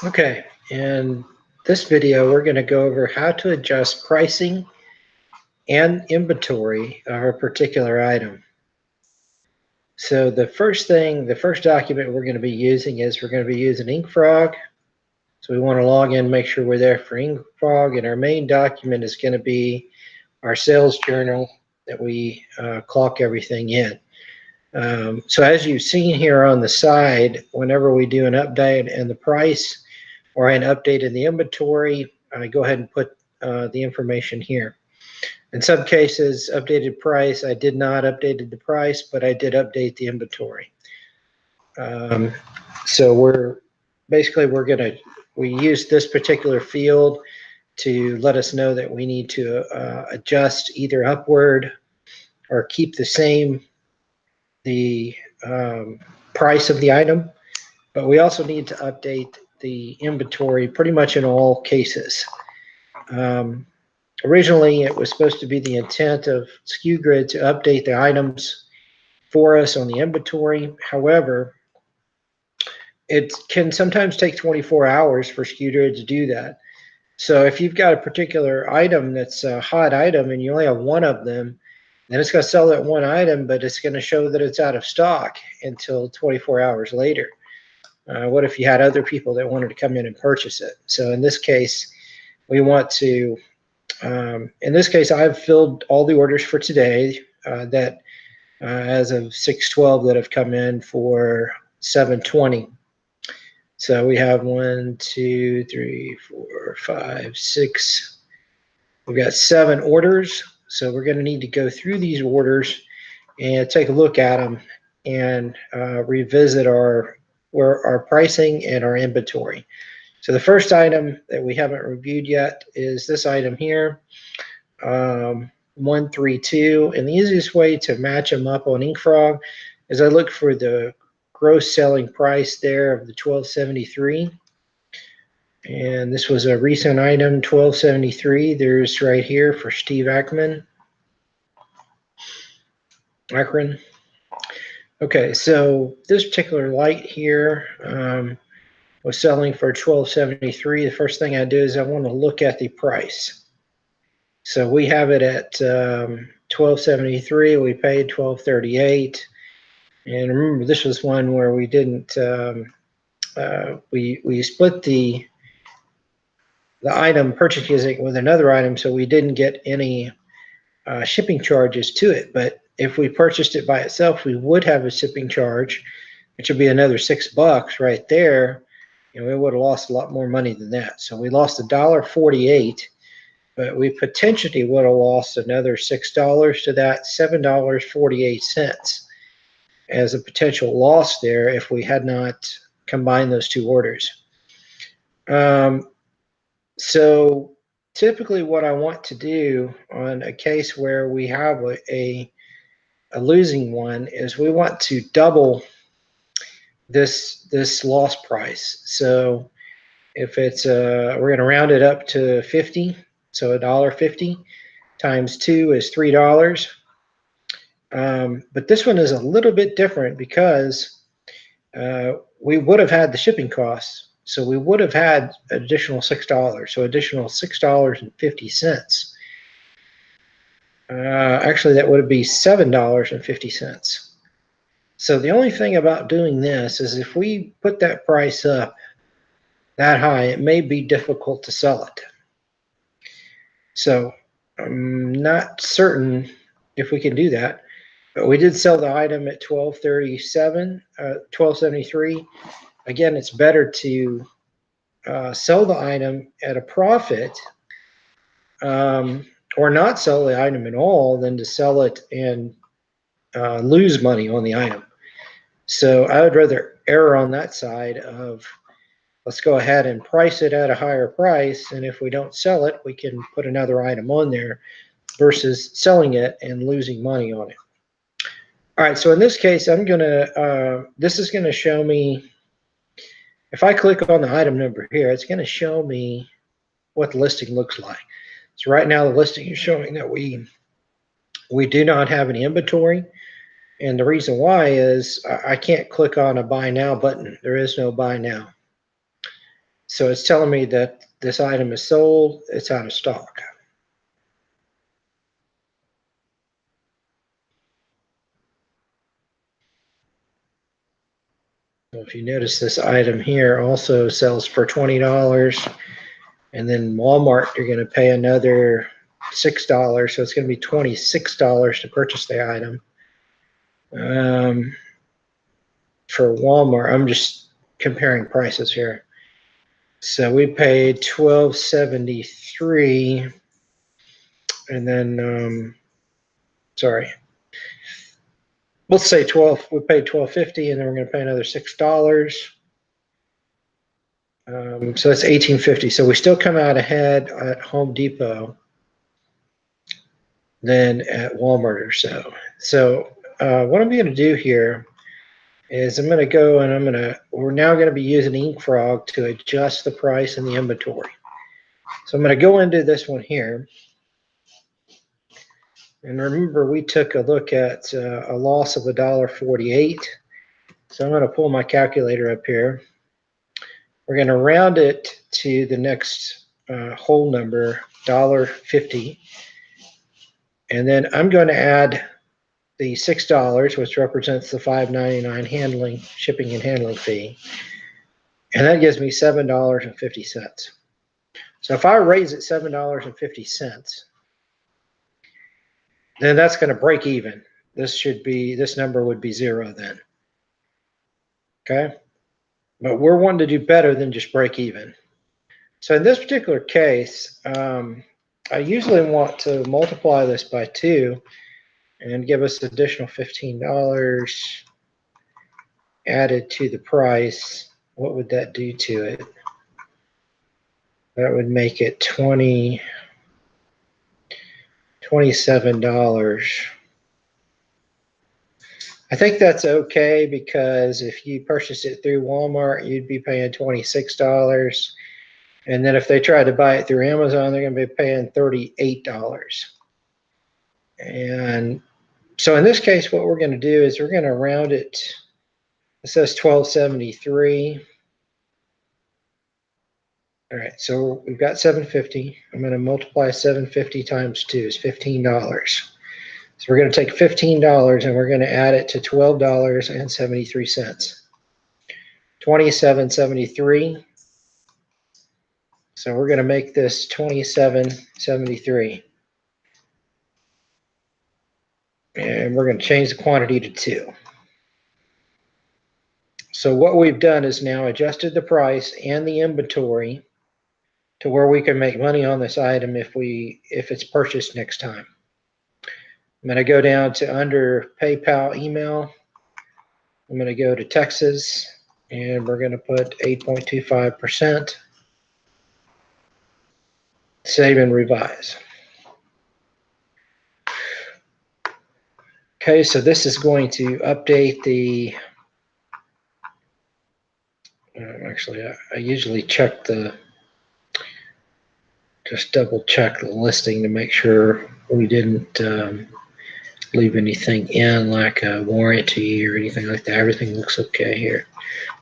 Okay, in this video, we're going to go over how to adjust pricing and inventory of a particular item. So the first document we're going to be using is we're going to be using InkFrog. So we want to log in, make sure we're there for InkFrog, and our main document is going to be our sales journal that we clock everything in. So as you've seen here on the side, whenever we do an update in the price or an update in the inventory, I go ahead and put the information here. In some cases, updated price, I did not update the price, but I did update the inventory. So we use this particular field to let us know that we need to adjust either upward or keep the same the price of the item, but we also need to update the inventory pretty much in all cases. Originally, it was supposed to be the intent of SKU Grid to update the items for us on the inventory. However, it can sometimes take 24 hours for SKU Grid to do that. So if you've got a particular item that's a hot item and you only have one of them, then it's going to sell that one item, but it's going to show that it's out of stock until 24 hours later. What if you had other people that wanted to come in and purchase it? So in this case, we want to, in this case, I've filled all the orders for today as of 6/12 that have come in for 7/20. So we have 1, 2, 3, 4, 5, 6. We've got 7 orders. So we're going to need to go through these orders and take a look at them and revisit our pricing and our inventory. So the first item that we haven't reviewed yet is this item here, 132. And the easiest way to match them up on InkFrog is I look for the gross selling price there of the 1273. And this was a recent item, 1273. There's right here for Steve Akron. Okay, so this particular light here was selling for 1273. The first thing I do is I want to look at the price. So we have it at 1273. We paid 1238. And remember, this was one where we didn't we split the item purchasing with another item, so we didn't get any shipping charges to it. But if we purchased it by itself, we would have a shipping charge, which would be another $6 right there, and we would have lost a lot more money than that. So we lost $1.48, but we potentially would have lost another $6 to that, $7.48 as a potential loss there if we had not combined those two orders. So typically what I want to do on a case where we have a losing one is we want to double this loss price. So if it's we're going to round it up to 50, so $1.50 times 2 is $3. But this one is a little bit different because we would have had the shipping costs. So we would have had additional $6, so additional $6.50. Actually, that would be $7.50. So the only thing about doing this is if we put that price up that high, it may be difficult to sell it. So I'm not certain if we can do that. But we did sell the item at 1273. Again, it's better to sell the item at a profit or not sell the item at all than to sell it and lose money on the item. So I would rather err on that side of let's go ahead and price it at a higher price, and if we don't sell it, we can put another item on there versus selling it and losing money on it. All right, so in this case, this is gonna show me, if I click on the item number here, it's gonna show me what the listing looks like. So right now the listing is showing that we do not have any inventory. And the reason why is I can't click on a buy now button. There is no buy now. So it's telling me that this item is sold, it's out of stock. So if you notice, this item here also sells for $20, and then Walmart, you're going to pay another $6, so it's going to be $26 to purchase the item. For Walmart, I'm just comparing prices here. So we paid $12.73, and then sorry, let's say 12. We paid $12.50, and then we're going to pay another $6. So that's $18.50. So we still come out ahead at Home Depot than at Walmart or so. So what I'm going to do here is I'm going to go and we're now going to be using InkFrog to adjust the price in the inventory. So I'm going to go into this one here. And remember, we took a look at a loss of $1.48. So I'm going to pull my calculator up here. We're going to round it to the next whole number, $1.50. And then I'm going to add the $6, which represents the $5.99 shipping and handling fee. And that gives me $7.50. So if I raise it $7.50, then that's going to break even. This number would be zero then. Okay? But we're wanting to do better than just break even. So in this particular case, I usually want to multiply this by 2 and give us additional $15 added to the price. What would that do to it? That would make it $27. I think that's okay, because if you purchase it through Walmart, you'd be paying $26. And then if they try to buy it through Amazon, they're going to be paying $38. And so in this case, what we're going to do is we're going to round it. It says $12.73. All right, so we've got $7.50. I'm going to multiply $7.50 times 2 is $15. So we're going to take $15 and we're going to add it to $12.73. $27.73. So we're going to make this $27.73. And we're going to change the quantity to 2. So what we've done is now adjusted the price and the inventory to where we can make money on this item if it's purchased next time. I'm going to go down to under PayPal email. I'm going to go to Texas, and we're going to put 8.25%. Save and revise. Okay, so this is going to update the, actually I usually check just double check the listing to make sure we didn't leave anything in, like a warranty or anything like that. Everything looks okay here.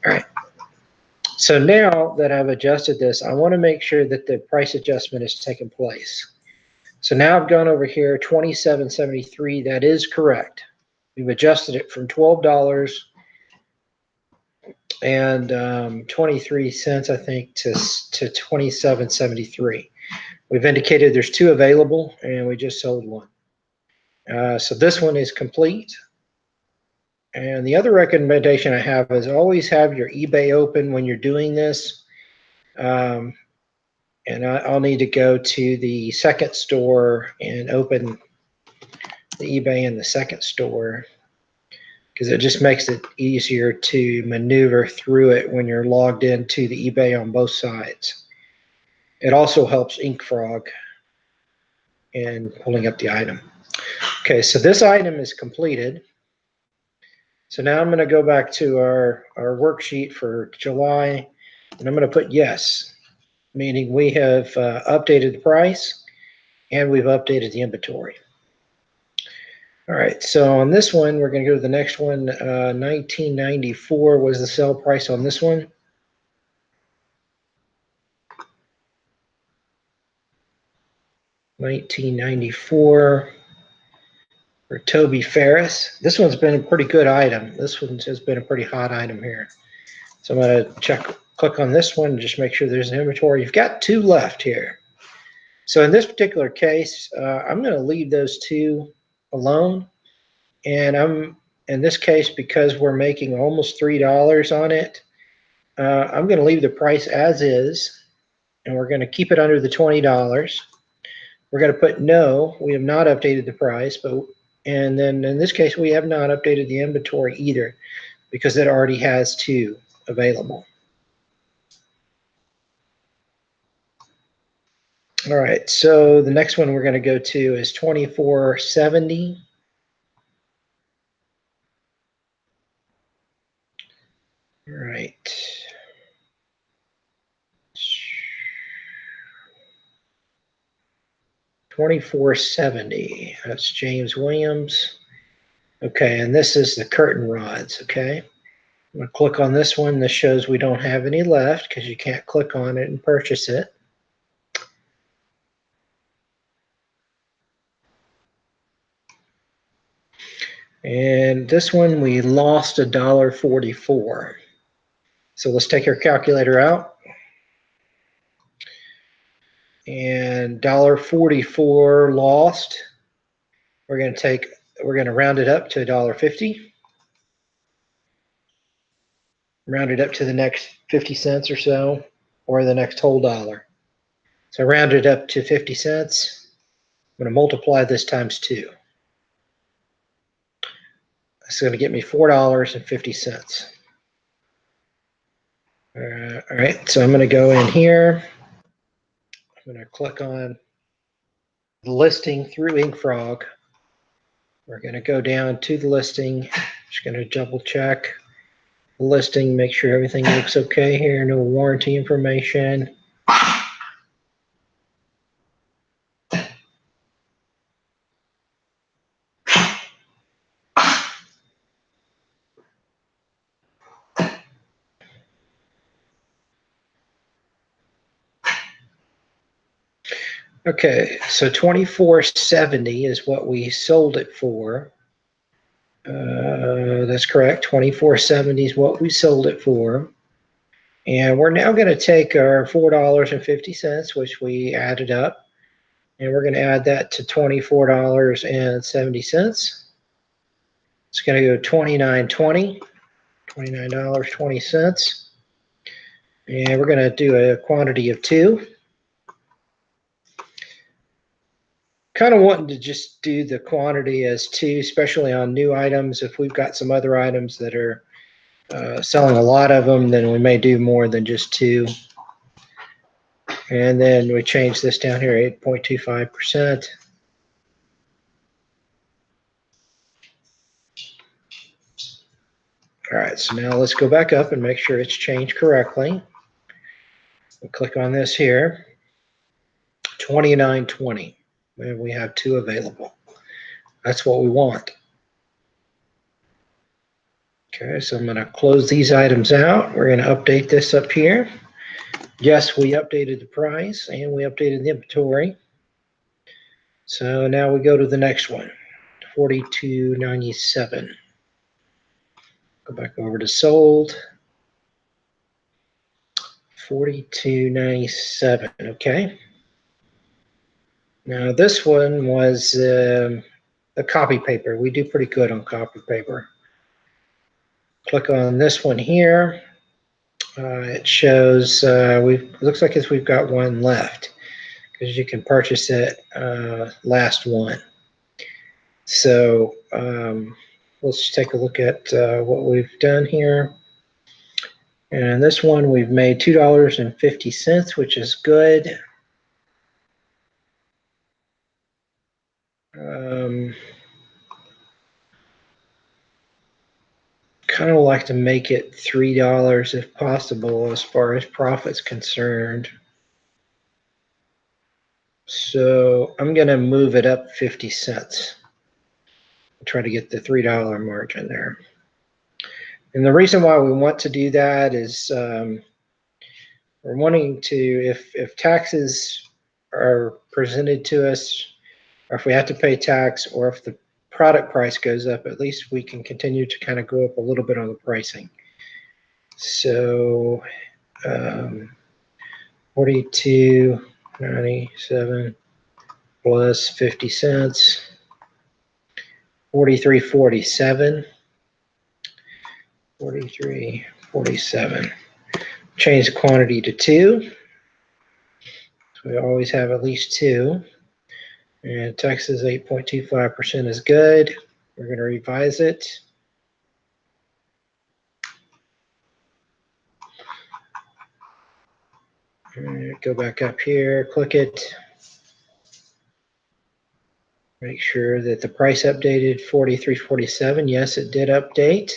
All right. So now that I've adjusted this, I want to make sure that the price adjustment has taken place. So now I've gone over here, $27.73. That is correct. We've adjusted it from $12 and 23 cents, I think, to $27.73. We've indicated there's 2 available, and we just sold 1. So this one is complete. And the other recommendation I have is always have your eBay open when you're doing this. And I'll need to go to the second store and open the eBay in the second store, because it just makes it easier to maneuver through it when you're logged into the eBay on both sides. It also helps InkFrog in pulling up the item. Okay, so this item is completed. So now I'm going to go back to our worksheet for July, and I'm going to put yes, meaning we have updated the price and we've updated the inventory. All right, so on this one, we're going to go to the next one. $19.94 was the sale price on this one. 1994 for Toby Ferris. This one's been a pretty good item. This one has been a pretty hot item here. So I'm going to click on this one and just make sure there's an inventory. You've got 2 left here. So in this particular case, I'm going to leave those 2 alone. And in this case, because we're making almost $3 on it, I'm going to leave the price as is, and we're going to keep it under the $20. We're going to put no, we have not updated the price, and then in this case, we have not updated the inventory either, because it already has 2 available. All right, so the next one we're going to go to is 2470. All right. 2470. That's James Williams. Okay, and this is the curtain rods. Okay, I'm going to click on this one. This shows we don't have any left because you can't click on it and purchase it. And this one we lost $1.44. So let's take our calculator out. And $1.44 lost. We're going to round it up to $1.50. Round it up to the next 50 cents or so, or the next whole dollar. So I rounded it up to 50 cents. I'm going to multiply this times 2. It's going to get me $4.50. All right, so I'm going to go in here. I'm going to click on the listing through InkFrog. We're going to go down to the listing. Just going to double check the listing, make sure everything looks okay here. No warranty information. Okay, so 2470 is what we sold it for. That's correct. 2470 is what we sold it for. And we're now going to take our $4.50, which we added up, and we're going to add that to $24.70. It's going to go $29.20, $29.20. And we're going to do a quantity of 2. Kind of wanting to just do the quantity as 2, especially on new items. If we've got some other items that are selling a lot of them, then we may do more than just 2. And then we change this down here, 8.25%. All right, so now let's go back up and make sure it's changed correctly. We'll click on this here, $29.20. And we have 2 available. That's what we want. Okay, so I'm going to close these items out. We're going to update this up here. Yes, we updated the price and we updated the inventory. So now we go to the next one, $42.97. Go back over to sold. $42.97. Okay. Now this one was the copy paper. We do pretty good on copy paper. Click on this one here. It shows looks like we've got 1 left because you can purchase it last one. So let's take a look at what we've done here. And this one we've made $2.50, which is good. Kind of like to make it $3 if possible as far as profit's concerned. So I'm going to move it up 50 cents. Try to get the $3 margin there. And the reason why we want to do that is we're wanting to, if taxes are presented to us, or if we have to pay tax, or if the product price goes up, at least we can continue to kind of go up a little bit on the pricing. So 42.97 plus 50 cents, 43.47. 43.47. Change the quantity to 2. So we always have at least 2. And Texas 8.25% is good. We're going to revise it. Go back up here, click it. Make sure that the price updated 43.47. Yes, it did update.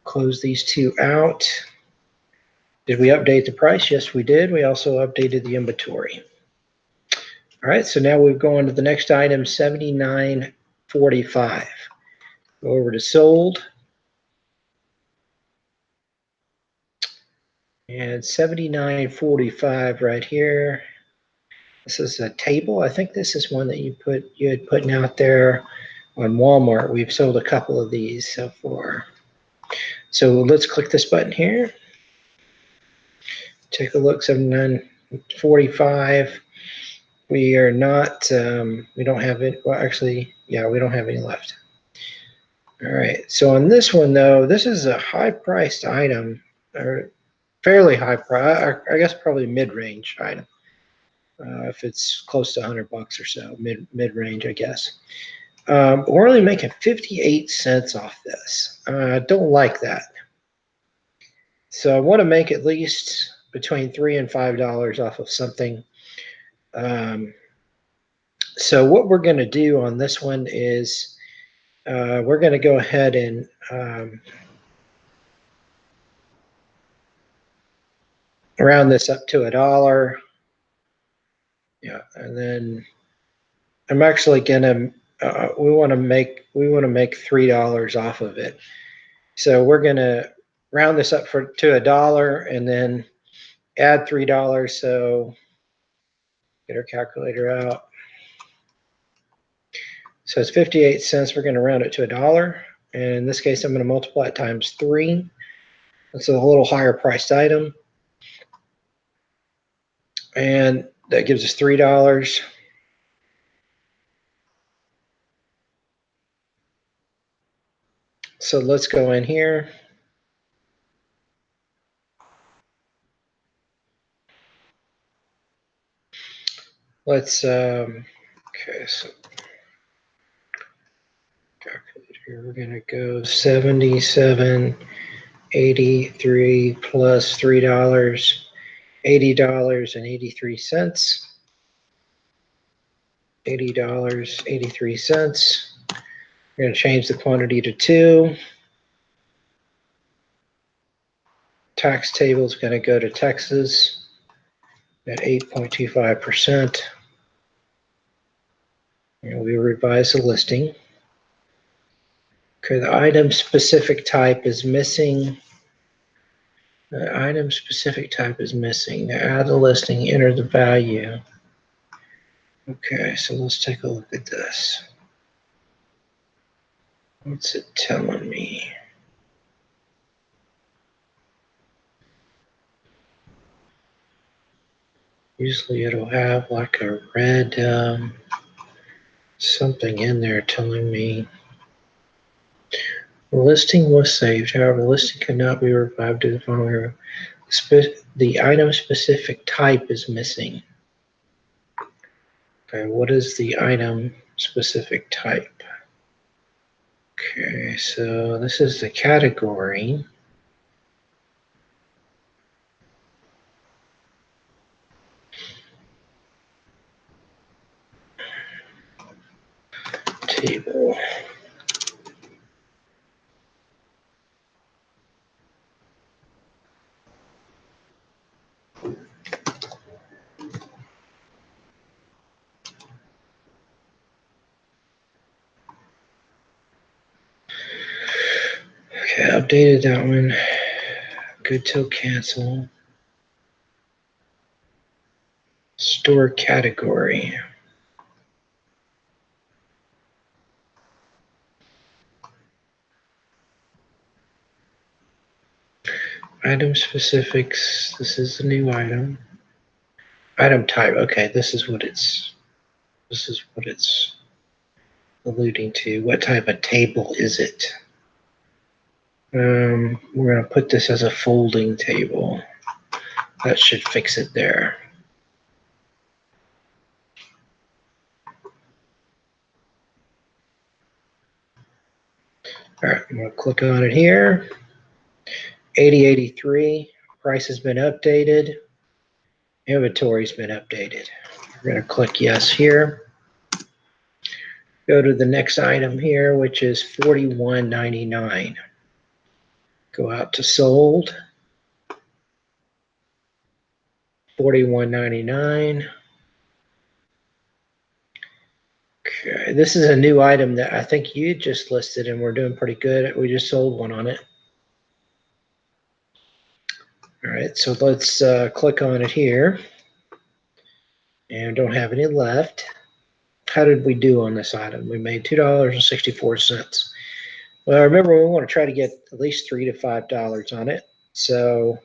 Close these two out. Did we update the price? Yes, we did. We also updated the inventory. All right, so now we've gone to the next item, 79.45. Go over to sold. And 79.45 right here. This is a table. I think this is one that you had put out there on Walmart. We've sold a couple of these so far. So let's click this button here. Take a look, 79.45. We are not, we don't have it. Well, actually, yeah, we don't have any left. All right. So on this one, though, this is a high-priced item, or fairly high price. I guess probably mid-range item. If it's close to $100 or so, mid-range, I guess. We're only making 58 cents off this. I don't like that. So I want to make at least between $3 and $5 off of something. So what we're going to do on this one is we're going to go ahead and round this up to $1. Yeah, and then I'm actually going to we want to make $3 off of it. So we're going to round this up to $1 and then add $3. So get our calculator out. So it's 58 cents. We're going to round it to $1. And in this case, I'm going to multiply it times 3. It's a little higher priced item. And that gives us $3. So let's go in here. Let's, okay, so calculator, we're going to go 77.83 plus $3, $80.83. $80.83. We're going to change the quantity to 2. Tax table is going to go to Texas at 8.25%. And we revise the listing. Okay, the item specific type is missing. The item specific type is missing. Now add the listing, enter the value. Okay, so let's take a look at this. What's it telling me? Usually it'll have like a red something in there telling me the listing was saved. However, the listing could not be revived to the following. The item specific type is missing. Okay, what is the item specific type? Okay, so this is the category. Table. Okay, updated that one. Good till cancel. Store category. Item specifics. This is a new item. Item type. Okay, this is what it's alluding to. What type of table is it? We're going to put this as a folding table. That should fix it there. All right, I'm going to click on it here. 8083. Price has been updated. Inventory's been updated. We're going to click yes here. Go to the next item here, which is $41.99. Go out to sold. $41.99. Okay, this is a new item that I think you just listed, and we're doing pretty good. We just sold one on it. All right, so let's click on it here. And don't have any left. How did we do on this item? We made $2.64. Well, remember, we want to try to get at least $3 to $5 on it. So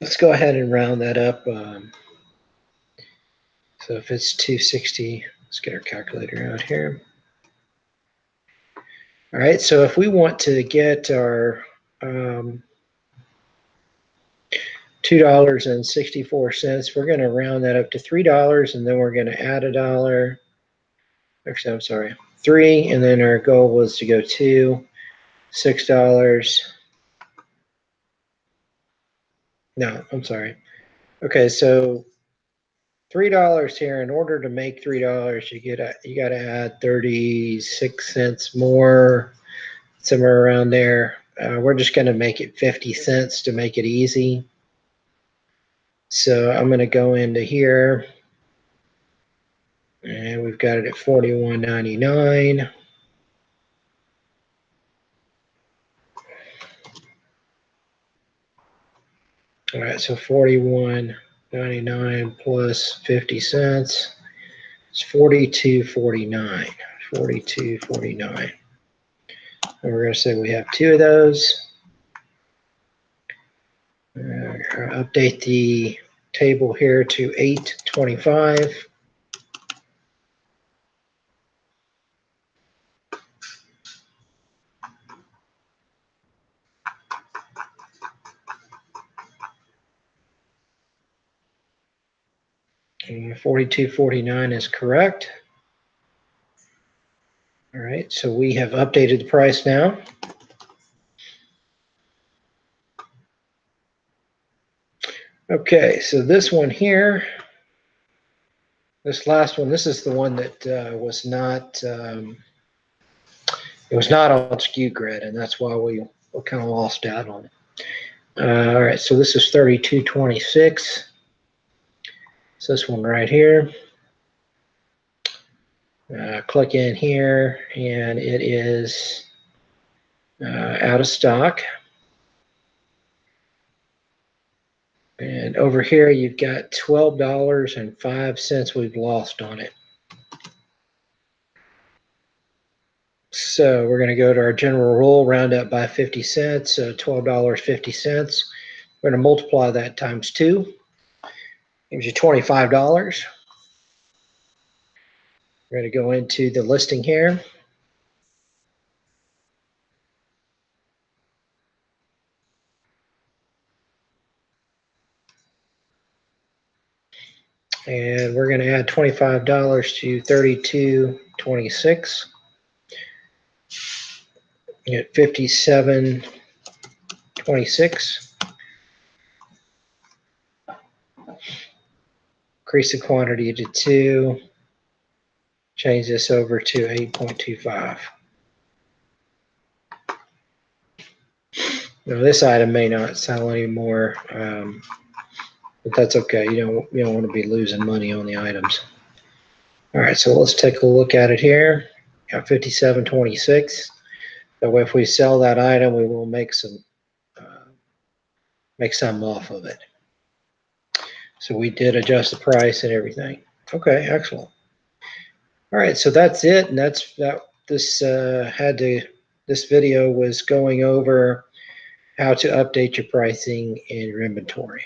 let's go ahead and round that up. So if it's 260, let's get our calculator out here. All right, so if we want to get our $2.64, we're going to round that up to $3, and then we're going to add $1. Actually, I'm sorry, 3, and then our goal was to go to $6. No, I'm sorry. Okay, so $3 here. In order to make $3, you got to add 36 cents more, somewhere around there. We're just going to make it 50 cents to make it easy. So I'm going to go into here, and we've got it at $41.99. All right, so $41.99 plus 50 cents. It's $42.49. $42.49. And we're going to say we have 2 of those. Update the table here to 825. And $42.49 is correct. All right, so we have updated the price now. Okay, so this one here, this last one, this is the one that was not, it was not on SKU-Grid, and that's why we kind of lost out on it. All right, so this is $32.26. So this one right here. Click in here, and it is out of stock. And over here, you've got $12.05 we've lost on it. So we're going to go to our general rule, round up by 50 cents, so $12.50. We're going to multiply that times 2. Gives you $25. We're going to go into the listing here. And we're going to add $25 to $32.26. Get $57.26. Increase the quantity to 2. Change this over to 8.25. Now this item may not sell anymore, but that's okay. You don't want to be losing money on the items. All right, so let's take a look at it here. got 57.26. So if we sell that item, we will make some off of it. So we did adjust the price and everything. Okay, excellent. All right, so that's it, and that's that. This this video was going over how to update your pricing in your inventory.